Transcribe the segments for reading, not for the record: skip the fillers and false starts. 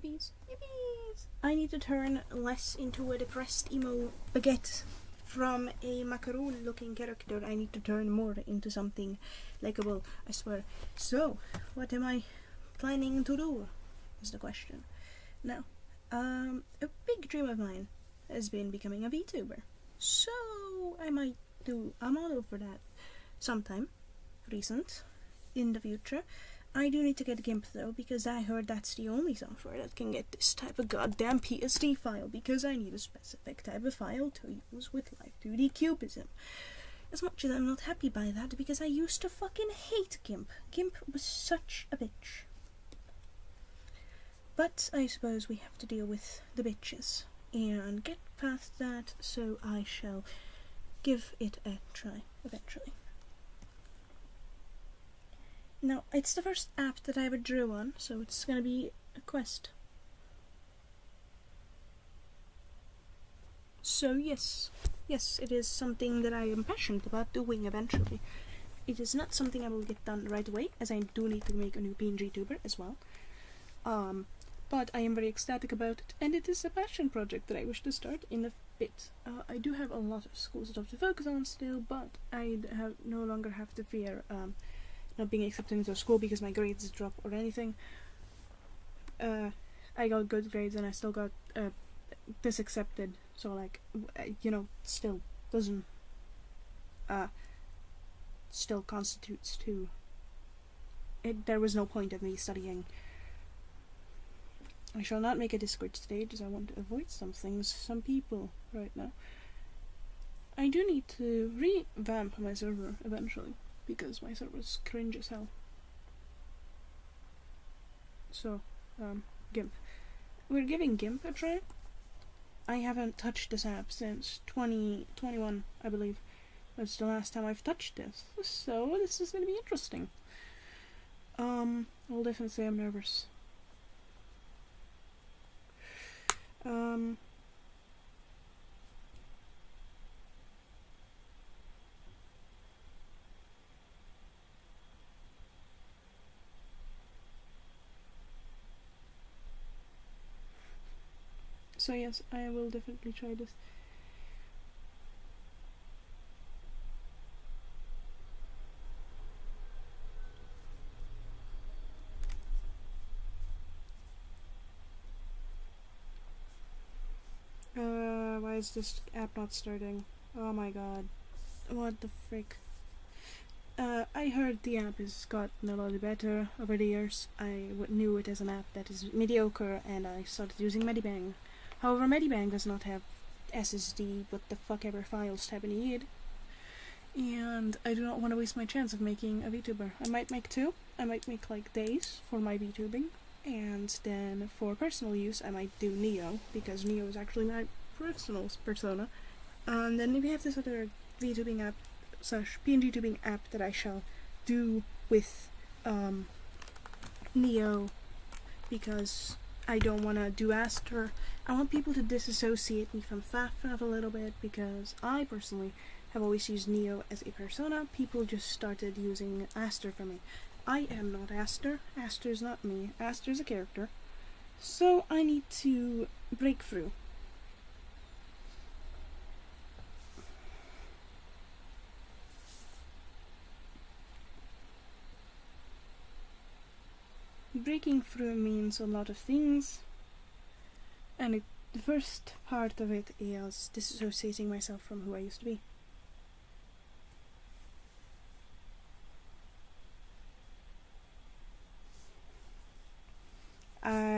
Yippies. Yippies! I need to turn less into a depressed emo baguette. From a macaroon-looking character, I need to turn more into something likable, I swear. So, what am I planning to do, is the question. Now, a big dream of mine has been becoming a VTuber. So, I might do a model for that sometime recent in the future. I do need to get GIMP though, because I heard that's the only software that can get this type of goddamn PSD file, because I need a specific type of file to use with Live 2D Cubism. As much as I'm not happy by that, because I used to fucking hate GIMP. GIMP was such a bitch. But I suppose we have to deal with the bitches and get past that, so I shall give it a try eventually. Now, it's the first app that I ever drew on, so it's gonna be a quest. So yes, it is something that I am passionate about doing eventually. It is not something I will get done right away, as I do need to make a new PNG tuber as well. But I am very ecstatic about it, and it is a passion project that I wish to start in a bit. I do have a lot of school stuff to focus on still, but I no longer have to fear not being accepted into school because my grades drop or anything. I got good grades and I still got disaccepted, so like, still doesn't still constitutes to it. There was no point of me studying. I shall not make a Discord stage, as I want to avoid some people right now. I do need to revamp my server eventually, because my server's cringe as hell. So, GIMP. We're giving GIMP a try. I haven't touched this app since 2021, I believe. That's the last time I've touched this. So, this is gonna be interesting. I'll definitely say I'm nervous. So yes, I will definitely try this. Why is this app not starting? Oh my god. What the frick? I heard the app has gotten a lot better over the years. I knew it as an app that is mediocre, and I started using Medibang. However, Medibang does not have SSD, what the fuck ever files type need. And I do not want to waste my chance of making a VTuber. I might make two. I might make like days for my VTubing, and then for personal use I might do Neo, because Neo is actually my personal persona. And then maybe have this other VTubing app / PNG tubing app that I shall do with Neo, because I don't want to do Aster. I want people to disassociate me from FAF a little bit, because I personally have always used Neo as a persona. People just started using Aster for me. I am not Aster. Aster is not me. Aster is a character. So I need to break through. Breaking through means a lot of things, and the first part of it is disassociating myself from who I used to be.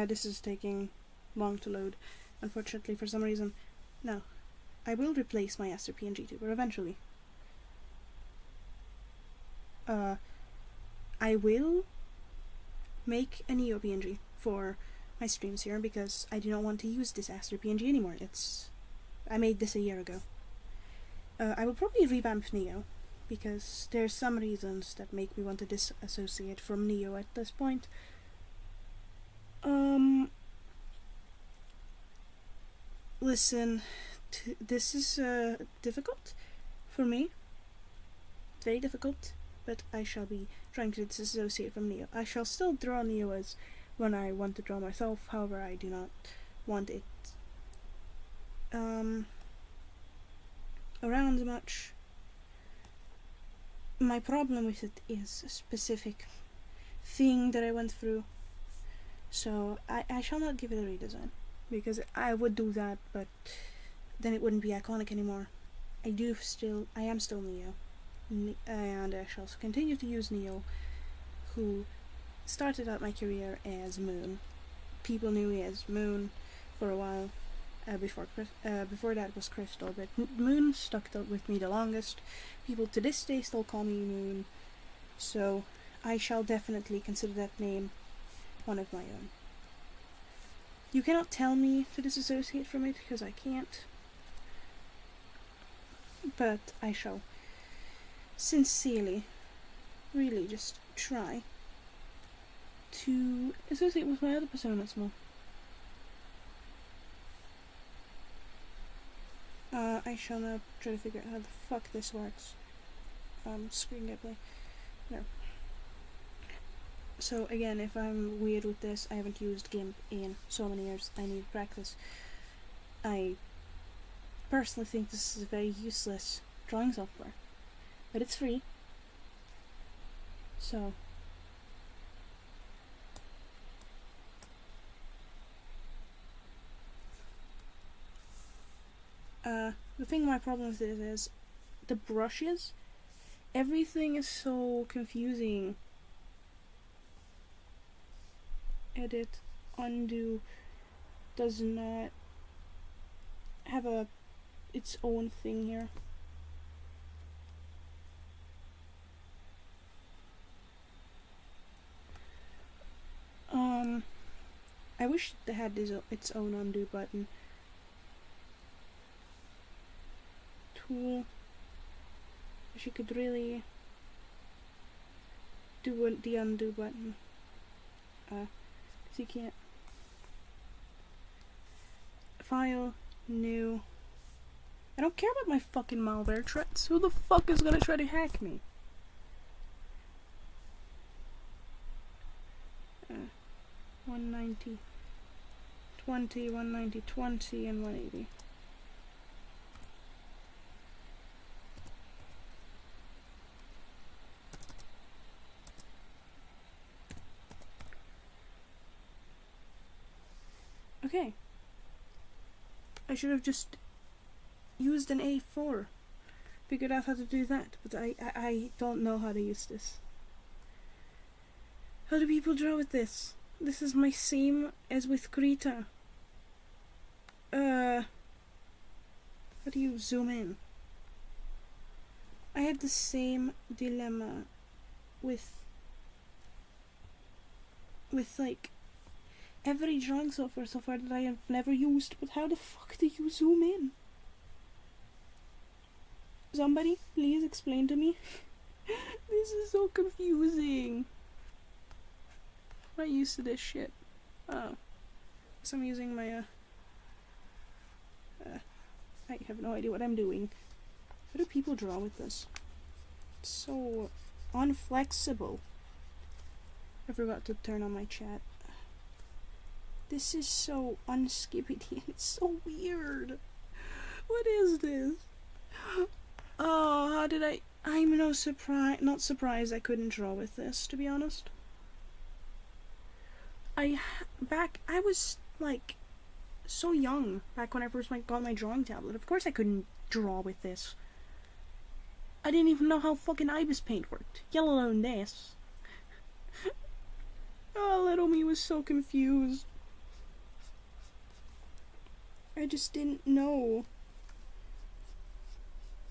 This is taking long to load, unfortunately, for some reason. Now, I will replace my Aster PNG tuber eventually. I will make a Neo PNG for my streams here, because I do not want to use this Aster PNG anymore. I made this a year ago. I will probably revamp Neo, because there's some reasons that make me want to disassociate from Neo at this point. Listen, this is difficult for me. Very difficult, but I shall be trying to disassociate from Neo. I shall still draw Neo as when I want to draw myself. However, I do not want it around much. My problem with it is a specific thing that I went through, so I shall not give it a redesign, because I would do that, but then it wouldn't be iconic anymore. I am still Neo, and I shall continue to use Neo, who started out my career as Moon. People knew me as Moon for a while, before that was Crystal, but Moon stuck with me the longest. People to this day still call me Moon, so I shall definitely consider that name one of my own. You cannot tell me to disassociate from it, because I can't, but I shall sincerely, really just try to associate with my other personas more. I shall now try to figure out how the fuck this works. Screen gameplay. No. So again, if I'm weird with this, I haven't used GIMP in so many years. I need practice. I personally think this is a very useless drawing software, but it's free. So the thing, my problem with it is the brushes. Everything is so confusing. Edit, undo does not have its own thing here. I wish it had its own undo button. Tool. Wish you could really do the undo button. 'Cause you can't. File, new. I don't care about my fucking malware threats. Who the fuck is gonna try to hack me? 190, 20, 190, 20, and 180. Okay. I should have just used an A4. Figured out how to do that, but I don't know how to use this. How do people draw with this? This is my same as with Krita. How do you zoom in? I had the same dilemma with like every drawing software so far that I have never used, but how the fuck do you zoom in? Somebody, please explain to me. This is so confusing. I'm not used to this shit. Oh. So I'm using my, I have no idea what I'm doing. How do people draw with this? It's so unflexible. I forgot to turn on my chat. This is so unskippity. It's so weird. What is this? Oh, how did I'm not surprised I couldn't draw with this, to be honest. I was like so young back when I first got my drawing tablet. Of course I couldn't draw with this. I didn't even know how fucking Ibis Paint worked, let alone this. Oh, little me was so confused. I just didn't know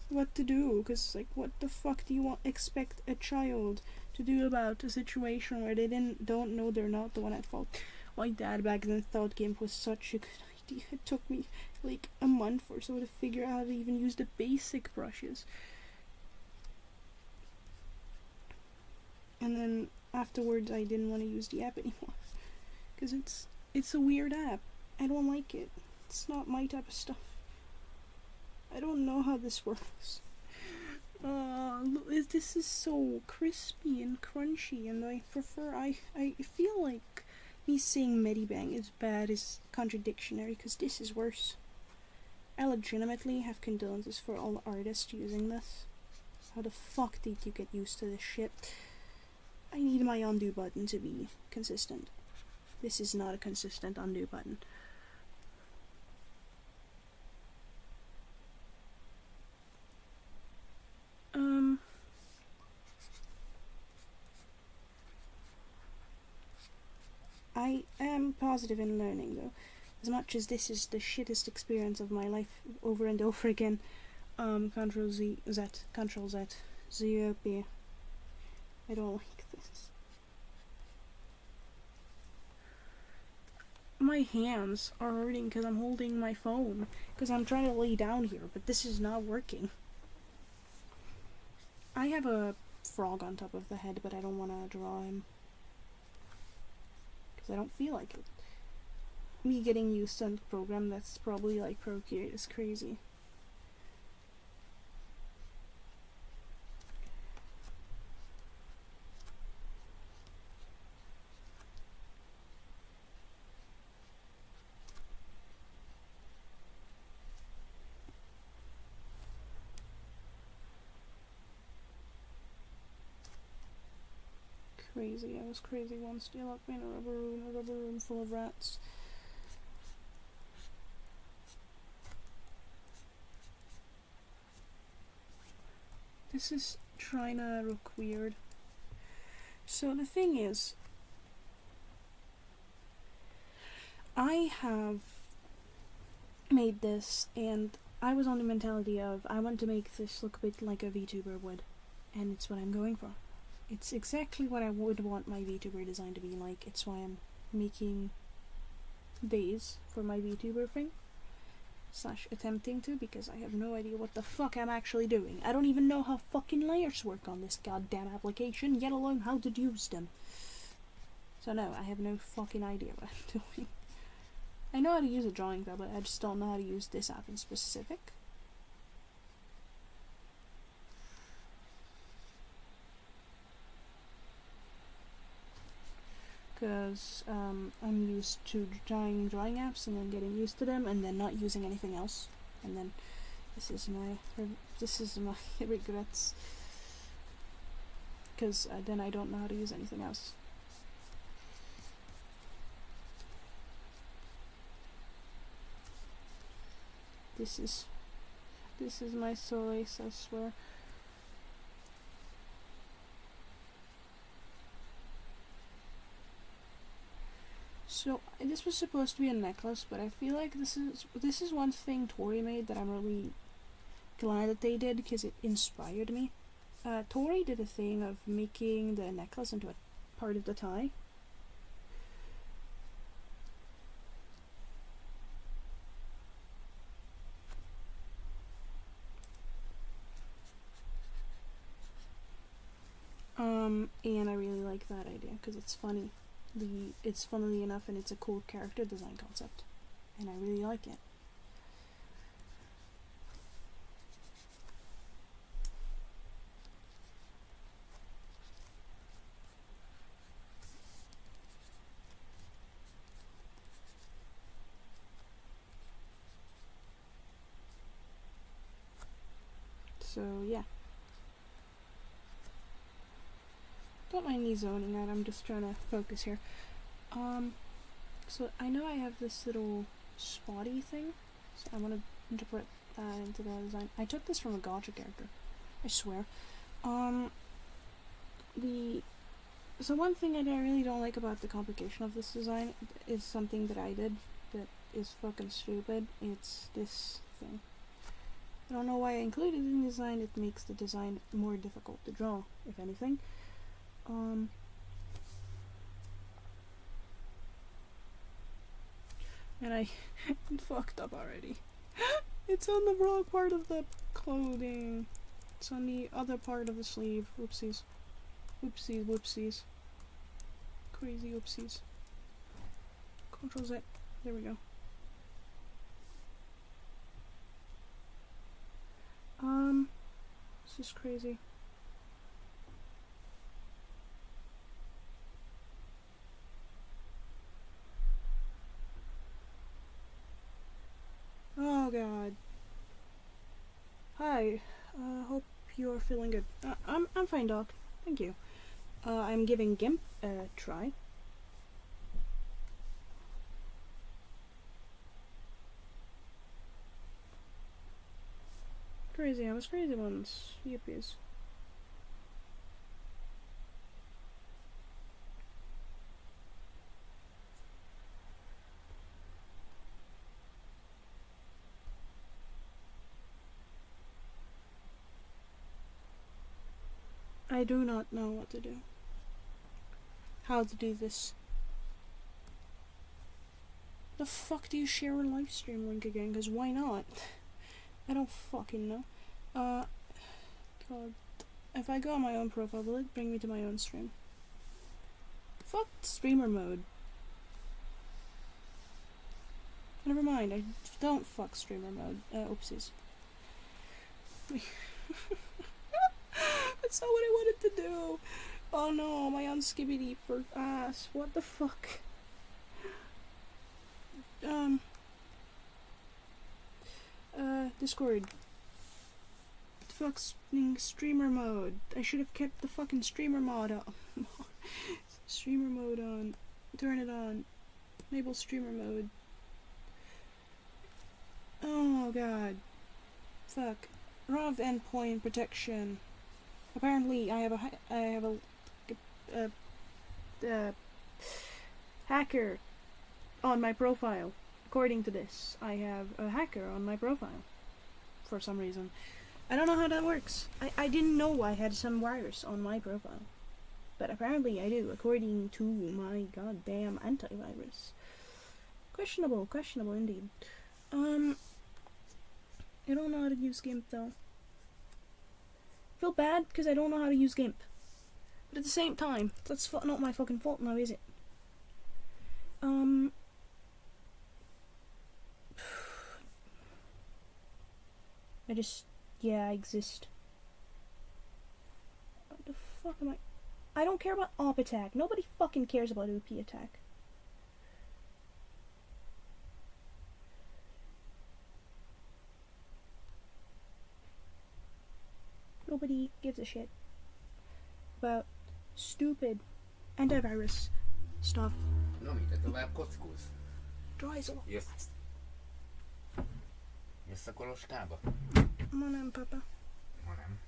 what to do, because like, what the fuck do you expect a child to do about a situation where they don't know they're not the one at fault? My dad back then thought GIMP was such a good idea. It took me like a month or so to figure out how to even use the basic brushes. And then afterwards I didn't want to use the app anymore, because it's a weird app. I don't like it. It's not my type of stuff. I don't know how this works. This is so crispy and crunchy, and I feel like me saying Medibang is bad is contradictory, because this is worse. I legitimately have condolences for all artists using this. How the fuck did you get used to this shit? I need my undo button to be consistent. This is not a consistent undo button. I am positive in learning, though. As much as this is the shittest experience of my life over and over again. Control Z, Control Z, ZOP. I don't like this. My hands are hurting because I'm holding my phone, because I'm trying to lay down here, but this is not working. I have a frog on top of the head, but I don't want to draw him. I don't feel like it. Me getting used to the program that's probably like Procreate is crazy. Crazy. I was crazy once. They locked me in a rubber room full of rats. This is trying to look weird. So the thing is, I have made this, and I was on the mentality of I want to make this look a bit like a VTuber would, and it's what I'm going for. It's exactly what I would want my VTuber design to be like. It's why I'm making days for my VTuber thing. / attempting to, because I have no idea what the fuck I'm actually doing. I don't even know how fucking layers work on this goddamn application, yet alone how to use them. So no, I have no fucking idea what I'm doing. I know how to use a drawing tablet, I just don't know how to use this app in specific. Because I'm used to trying drawing apps and then getting used to them and then not using anything else, and then this is my regrets, because then I don't know how to use anything else. This is my solace, I swear. So this was supposed to be a necklace, but I feel like this is one thing Tori made that I'm really glad that they did, because it inspired me. Tori did a thing of making the necklace into a part of the tie. And I really like that idea because it's funny. It's funnily enough, and it's a cool character design concept, and I really like it. So yeah. Don't mind me zoning out, I'm just trying to focus here. So I know I have this little spotty thing, so I want to interpret that into the design. I took this from a gacha character, I swear. So one thing I really don't like about the complication of this design is something that I did that is fucking stupid. It's this thing. I don't know why I included it in the design. It makes the design more difficult to draw, if anything. And I fucked up already. It's on the wrong part of the clothing. It's on the other part of the sleeve. Whoopsies. Whoopsies, whoopsies. Crazy whoopsies. Control Z. There we go. This is crazy. hi. Hope you're feeling good. I'm fine, doc. Thank you. I'm giving GIMP a try. Crazy, I was crazy once. Yippies. I do not know what to do. How to do this. The fuck do you share a live stream link again? Because why not? I don't fucking know. God. If I go on my own profile, will it bring me to my own stream? Fuck streamer mode. Never mind, I don't fuck streamer mode. Oopsies. That's not what I wanted to do. Oh no, my unskibbity for ass. What the fuck? Discord. Fucking streamer mode. I should have kept the fucking streamer mod on. Streamer mode on. Turn it on. Enable streamer mode. Oh god. Fuck. RAW endpoint protection. Apparently, I have a hacker on my profile. According to this, I have a hacker on my profile. For some reason. I don't know how that works. I didn't know I had some virus on my profile. But apparently I do, according to my goddamn antivirus. Questionable indeed. I don't know how to use GIMP though. I feel bad because I don't know how to use GIMP. But at the same time, that's not my fucking fault now, is it? I exist. What the fuck am I don't care about op attack. Nobody fucking cares about OP attack. Nobody gives a shit about stupid antivirus stuff. No, te tovább kockulsz? Drajzol. Jössz a kolostába? Ma nem, papa. Ma nem.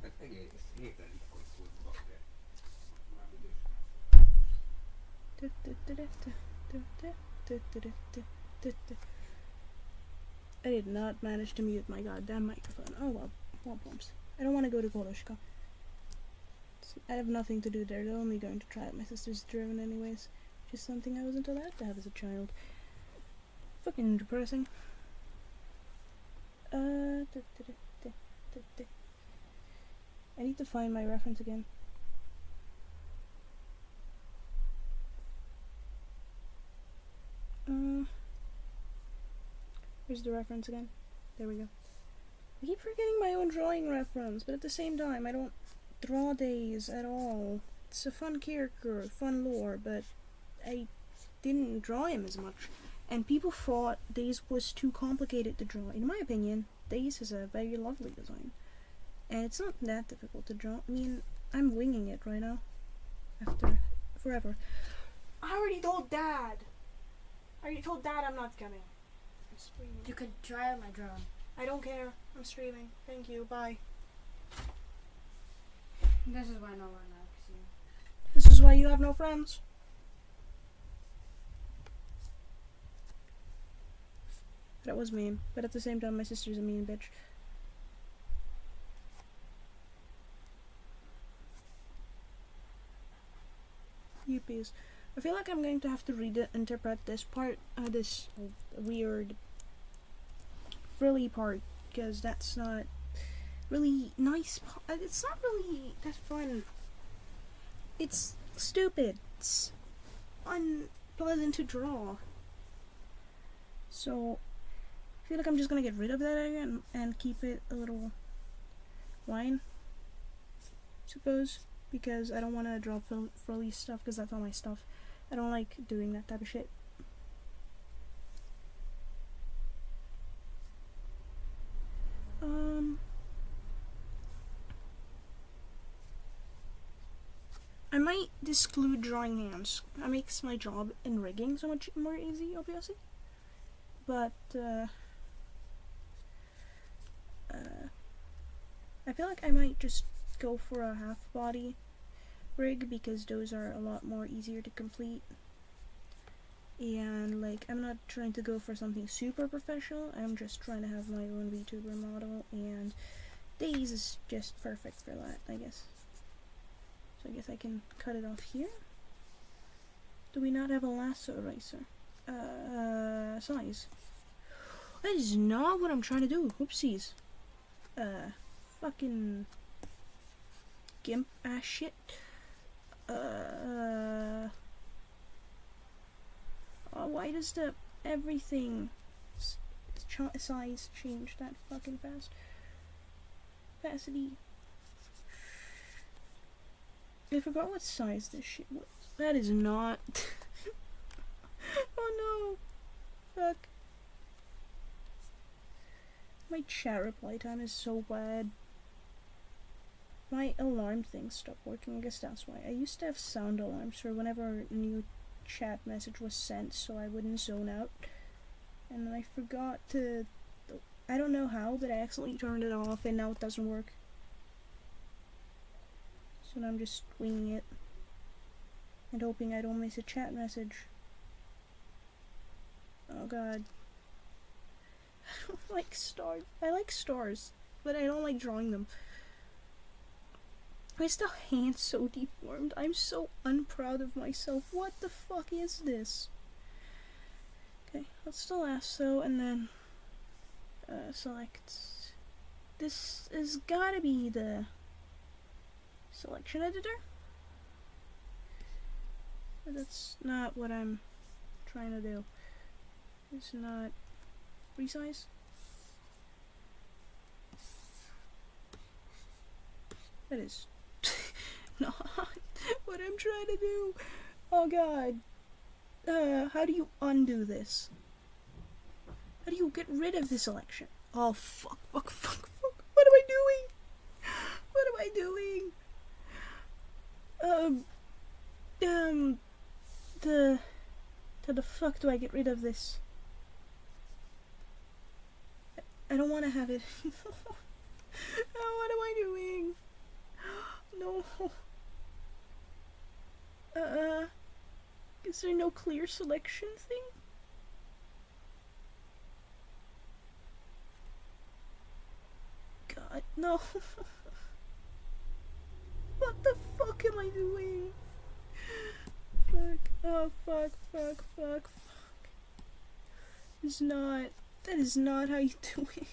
Hát egész héten itt kockulsz, bakker. Már idős. I did not manage to mute my goddamn microphone. Oh well, womp. I don't want to go to Koloshka. I have nothing to do there. They're only going to try it. My sister's driven anyways. Just something I wasn't allowed to have as a child. Fucking depressing. I need to find my reference again. Where's the reference again? There we go. I keep forgetting my own drawing reference, but at the same time, I don't draw Days at all. It's a fun character, fun lore, but I didn't draw him as much. And people thought Days was too complicated to draw. In my opinion, Days is a very lovely design. And it's not that difficult to draw. I mean, I'm winging it right now. After forever. I already told Dad! I'm not coming. I'm streaming. You could try out my drone. I don't care. I'm streaming. Thank you. Bye. This is why no one likes you. This is why you have no friends. That was mean. But at the same time, my sister's a mean bitch. Yippies. I feel like I'm going to have to reinterpret this part, this weird frilly part, because that's not really nice. It's not really that fun. It's stupid. It's unpleasant to draw. So, I feel like I'm just gonna get rid of that again and keep it a little line, I suppose, because I don't want to draw frilly stuff, because that's all my stuff. I don't like doing that type of shit. I might disclude drawing hands. That makes my job in rigging so much more easy, obviously. But, I feel like I might just go for a half body rig because those are a lot more easier to complete. And, like, I'm not trying to go for something super professional, I'm just trying to have my own VTuber model, and Days is just perfect for that, I guess. So I guess I can cut it off here. Do we not have a lasso eraser? Size. That is not what I'm trying to do. Whoopsies. Fucking gimp ass shit. Why does the everything size change that fucking fast? Opacity. I forgot what size this shit was. That is not. Oh no. Fuck. My chat reply time is so bad. My alarm thing stopped working. I guess that's why. I used to have sound alarms for whenever a new chat message was sent so I wouldn't zone out. And then I forgot to. I don't know how, but I accidentally turned it off and now it doesn't work. So now I'm just winging it. And hoping I don't miss a chat message. Oh god. I don't like stars. I like stars, but I don't like drawing them. Why is the hand so deformed? I'm so unproud of myself. What the fuck is this? Okay, let's the lasso and then select. This has gotta be the selection editor. But that's not what I'm trying to do. It's not resize. That is not what I'm trying to do. Oh god. How do you undo this? How do you get rid of this selection? Oh fuck. What am I doing? What am I doing? How the fuck do I get rid of this? I don't want to have it. Oh, what am I doing? No. Is there no clear selection thing? God, no. What the fuck am I doing? Fuck. Oh, fuck. That is not how you do it.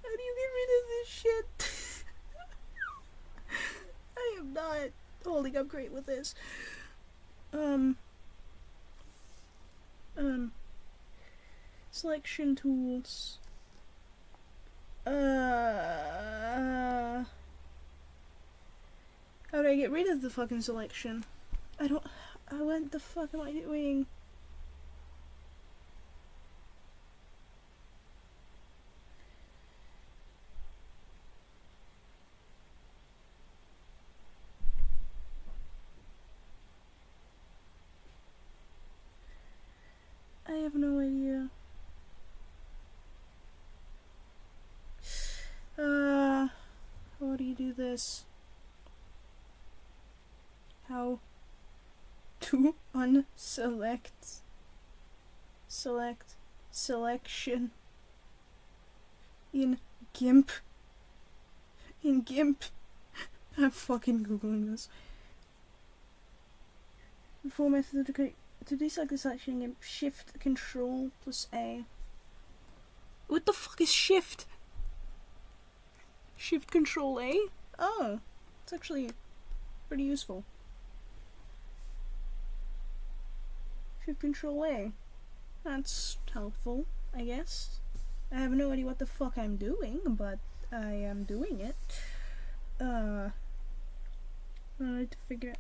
How do you get rid of this shit? I am not holding up great with this. Selection tools. How do I get rid of the fucking selection? What the fuck am I doing? I have no idea. How do you do this? How to unselect selection in GIMP. I'm fucking googling this. Before method to deselect the selection in GIMP, Shift Control plus A. What the fuck is Shift? Shift Control A? Oh, it's actually pretty useful. Shift Control A. That's helpful, I guess. I have no idea what the fuck I'm doing, but I am doing it. I need to figure it.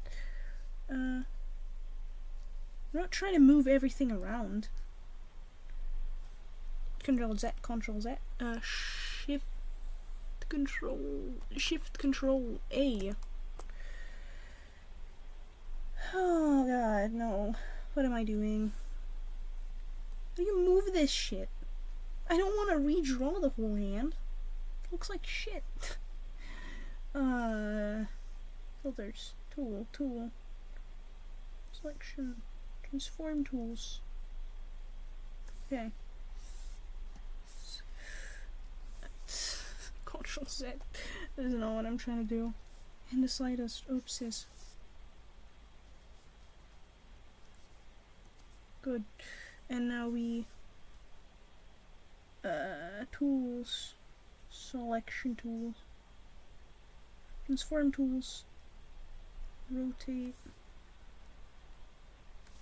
I'm not trying to move everything around. Control Z. Shift Control A. Oh god, no. What am I doing? How do you move this shit? I don't want to redraw the whole hand. It looks like shit. Filters. Tool. Selection. Transform tools. Okay. Control Z. This is not what I'm trying to do. And the slightest oopsies. Good. And now we tools. Selection tools. Transform tools. Rotate.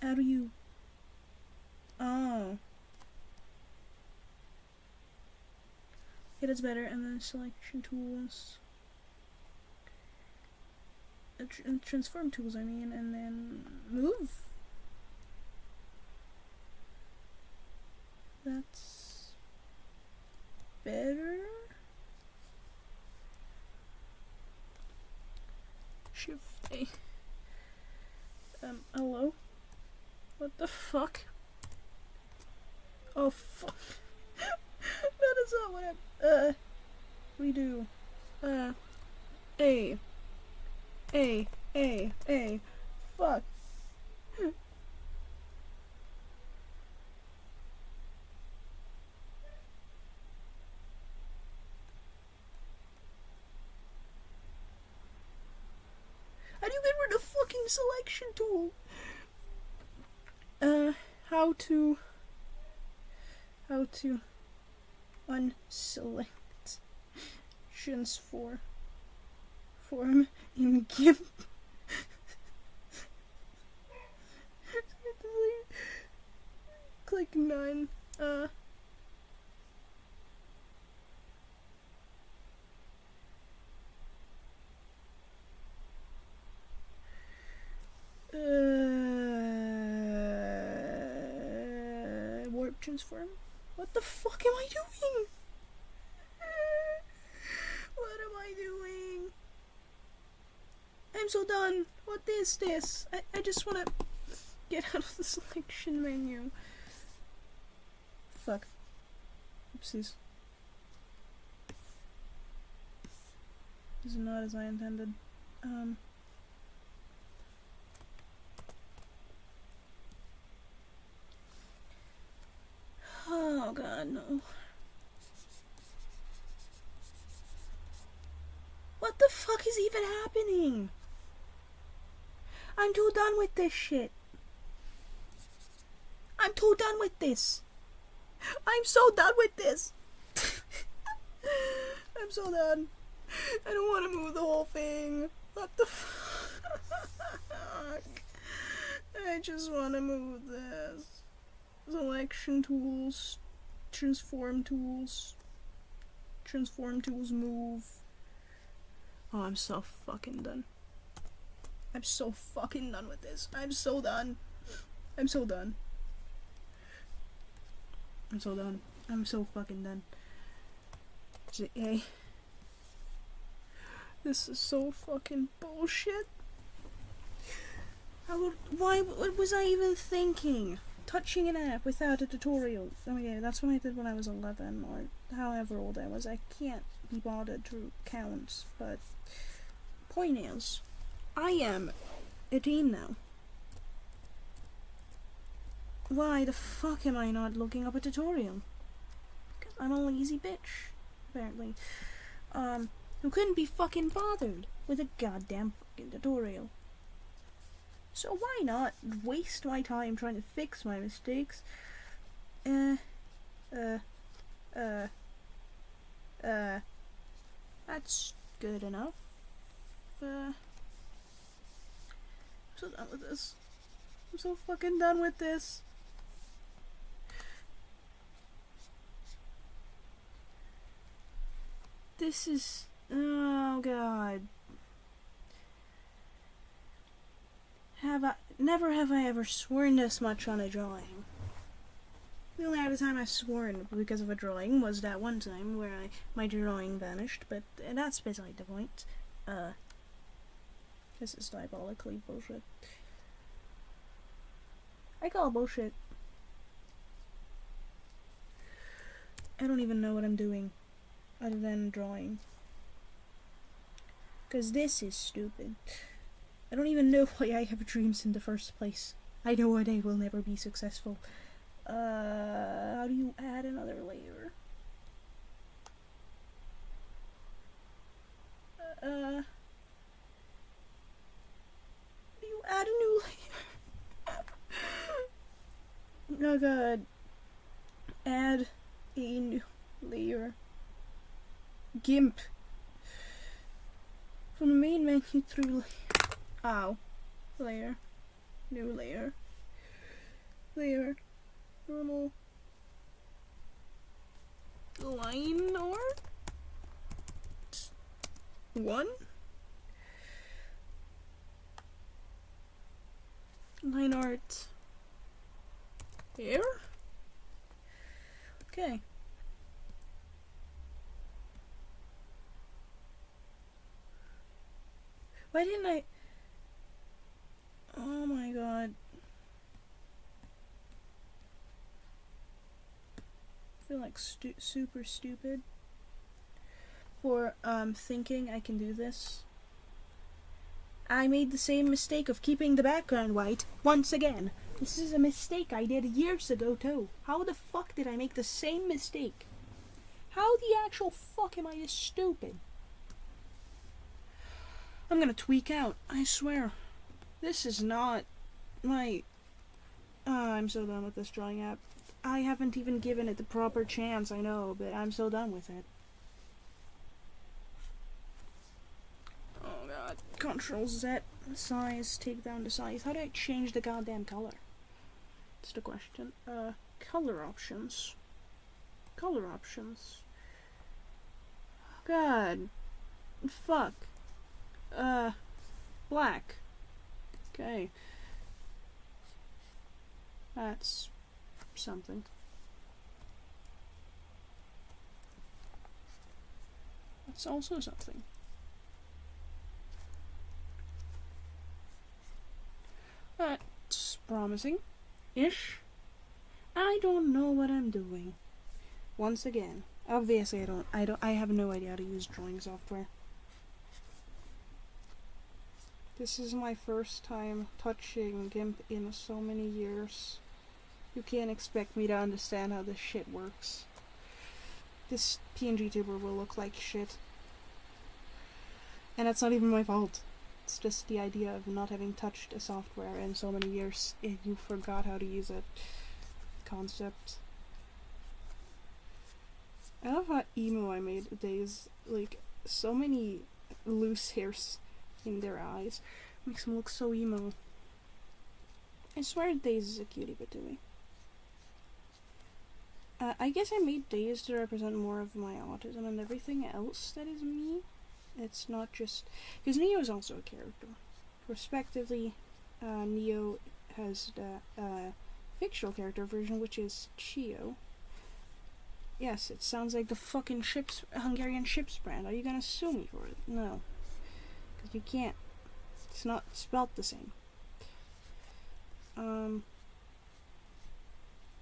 How do you... Oh. Okay, that's better. And then selection tools. Transform tools, I mean. And then move. That's better. Shift A. Hello? What the fuck? Oh fuck. That is not what I redo. A. Fuck. How do you get rid of fucking selection tool? How to unselect transform in GIMP. Click none. Warp transform? What the fuck am I doing? What am I doing? I'm so done. What is this? I just wanna get out of the selection menu. Fuck. Oopsies. This is not as I intended. Oh god, no. What the fuck is even happening? I'm too done with this shit. I'm too done with this. I'm so done with this. I'm so done. I don't want to move the whole thing. What the fuck? I just want to move this. Selection tools. Transform tools. Transform tools move. Oh, I'm so fucking done. I'm so fucking done with this. I'm so done. I'm so done. I'm so done. I'm so fucking done. This is so fucking bullshit. What was I even thinking? Touching an app without a tutorial. Oh yeah, that's what I did when I was 11 or however old I was. I can't be bothered to count, but point is, I am a teen now. Why the fuck am I not looking up a tutorial? Because I'm a lazy bitch, apparently. Who couldn't be fucking bothered with a goddamn fucking tutorial. So why not waste my time trying to fix my mistakes? That's good enough. I'm so done with this. I'm so fucking done with this. This is... oh god. Never have I ever sworn this much on a drawing. The only other time I sworn because of a drawing was that one time where my drawing vanished, but that's beside the point. This is diabolically bullshit. I call bullshit. I don't even know what I'm doing other than drawing. Because this is stupid. I don't even know why I have dreams in the first place. I know they will never be successful. How do you add another layer? How do you add a new layer? Oh god. Add a new layer. GIMP. From the main menu through ow. Layer. New layer. Layer. Normal. Line art? 1? Line art. Here? Okay. Why didn't I? Oh my god. I feel like super stupid for thinking I can do this. I made the same mistake of keeping the background white once again. This is a mistake I did years ago too. How the fuck did I make the same mistake? How the actual fuck am I this stupid? I'm gonna tweak out, I swear. This is not my... I'm so done with this drawing app. I haven't even given it the proper chance, I know, but I'm so done with it. Oh god. Control Z, size, take down the size. How do I change the goddamn color? That's the question. Color options. Color options. God. Fuck. Black. Okay. That's something. That's also something. That's promising-ish. I don't know what I'm doing. Once again. Obviously I have no idea how to use drawing software. This is my first time touching GIMP in so many years. You can't expect me to understand how this shit works. This PNG tuber will look like shit. And that's not even my fault. It's just the idea of not having touched a software in so many years. If you forgot how to use it. Concept. I love how emo I made Days. Like, so many loose hairs in their eyes. Makes them look so emo. I swear Days is a cutie patootie. I guess I made Days to represent more of my autism and everything else that is me. It's not just... Because Neo is also a character. Respectively, Neo has the fictional character version, which is Chio. Yes, it sounds like the fucking Hungarian ships brand. Are you gonna sue me for it? No. Because you can't. It's not spelt the same.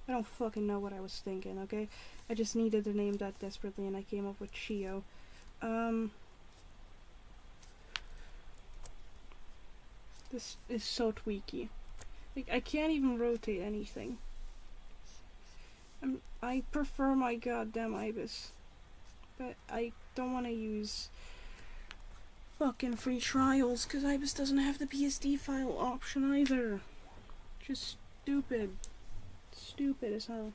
I don't fucking know what I was thinking, okay? I just needed a name that desperately and I came up with Chio. This is so tweaky. Like, I can't even rotate anything. I prefer my goddamn Ibis. But I don't want to use fucking free trials, because Ibis doesn't have the PSD file option either. Just stupid. Stupid as hell.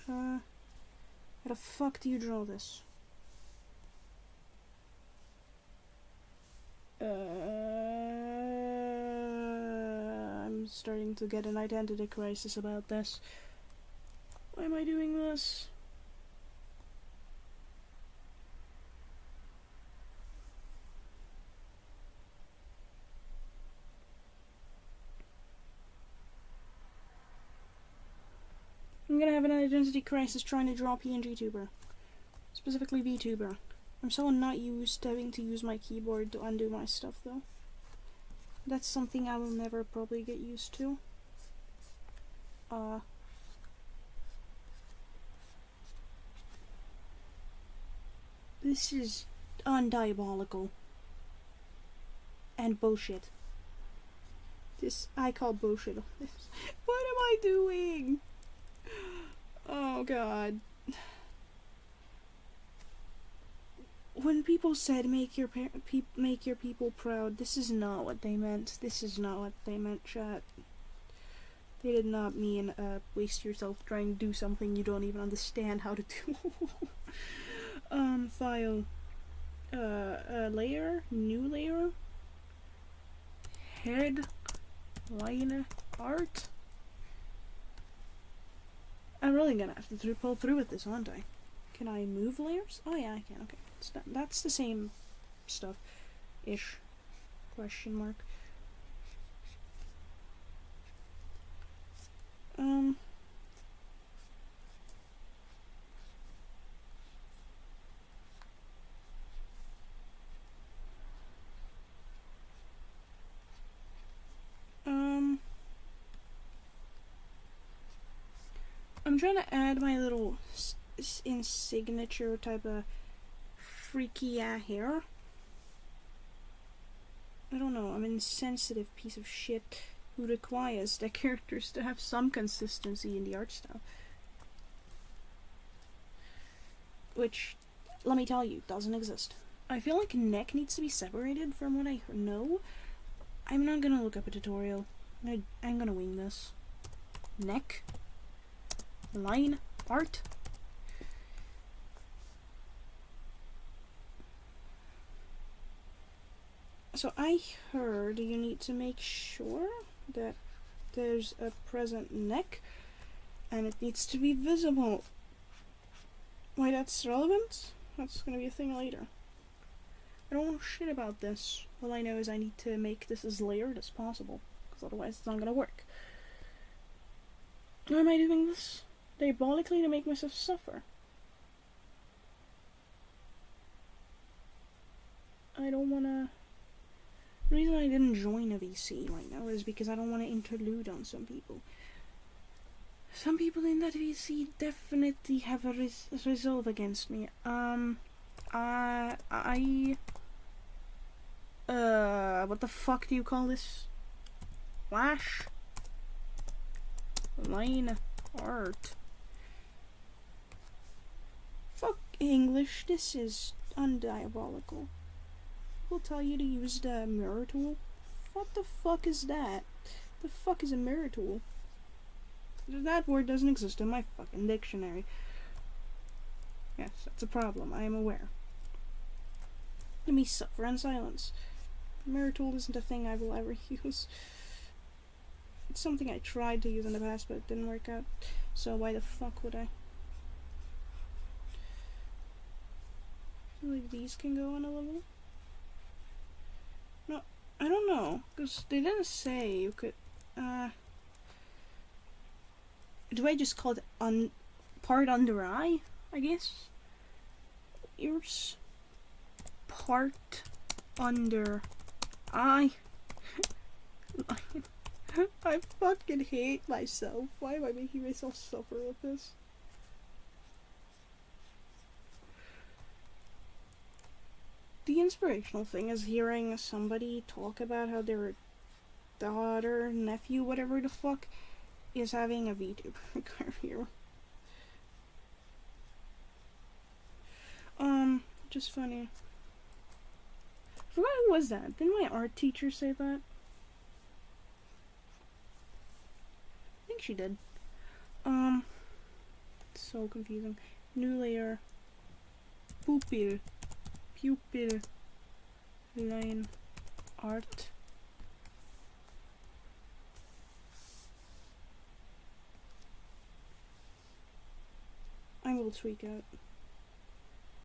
How the fuck do you draw this? starting to get an identity crisis about this. Why am I doing this? I'm gonna have an identity crisis trying to draw PNG tuber. Specifically VTuber. I'm so not used to having to use my keyboard to undo my stuff though. That's something I will never probably get used to. This is undiabolical. And bullshit. This, I call bullshit on this. What am I doing? Oh god. When people said make your people proud, this is not what they meant. This is not what they meant, chat. They did not mean waste yourself trying to do something you don't even understand how to do. File. Layer, new layer. Head, line, art. I'm really gonna have to pull through with this, aren't I? Can I move layers? Oh yeah, I can. Okay, that's the same stuff, ish. Question mark. I'm trying to add my little signature type of freaky hair. I don't know, I'm an insensitive piece of shit who requires their characters to have some consistency in the art style. Which, let me tell you, doesn't exist. I feel like neck needs to be separated from what I know. I'm not gonna look up a tutorial. I'm gonna wing this. Neck. Line. Art. So I heard you need to make sure that there's a present neck and it needs to be visible. Why that's relevant? That's gonna be a thing later. I don't know shit about this. All I know is I need to make this as layered as possible, because otherwise it's not gonna work. Why am I doing this? Diabolically to make myself suffer. I don't wanna... The reason I didn't join a VC right now is because I don't want to interlude on some people. Some people in that VC definitely have a resolve against me. What the fuck do you call this? Flash? Line art. Fuck English, this is undiabolical. Will tell you to use the mirror tool. What the fuck is that? The fuck is a mirror tool? That word doesn't exist in my fucking dictionary. Yes, that's a problem, I am aware. Let me suffer in silence. Mirror tool isn't a thing I will ever use. It's something I tried to use in the past, but it didn't work out. So why the fuck would I? Like these can go on a level? No, I don't know, because they didn't say you could, do I just call it part under eye, I guess? Ears. Part under eye. I fucking hate myself. Why am I making myself suffer with this? The inspirational thing is hearing somebody talk about how their daughter, nephew, whatever the fuck, is having a VTuber career. Just funny. I forgot who was that. Didn't my art teacher say that? I think she did. It's so confusing. New layer. Pupil. Pupil. Line. Art. will freak out.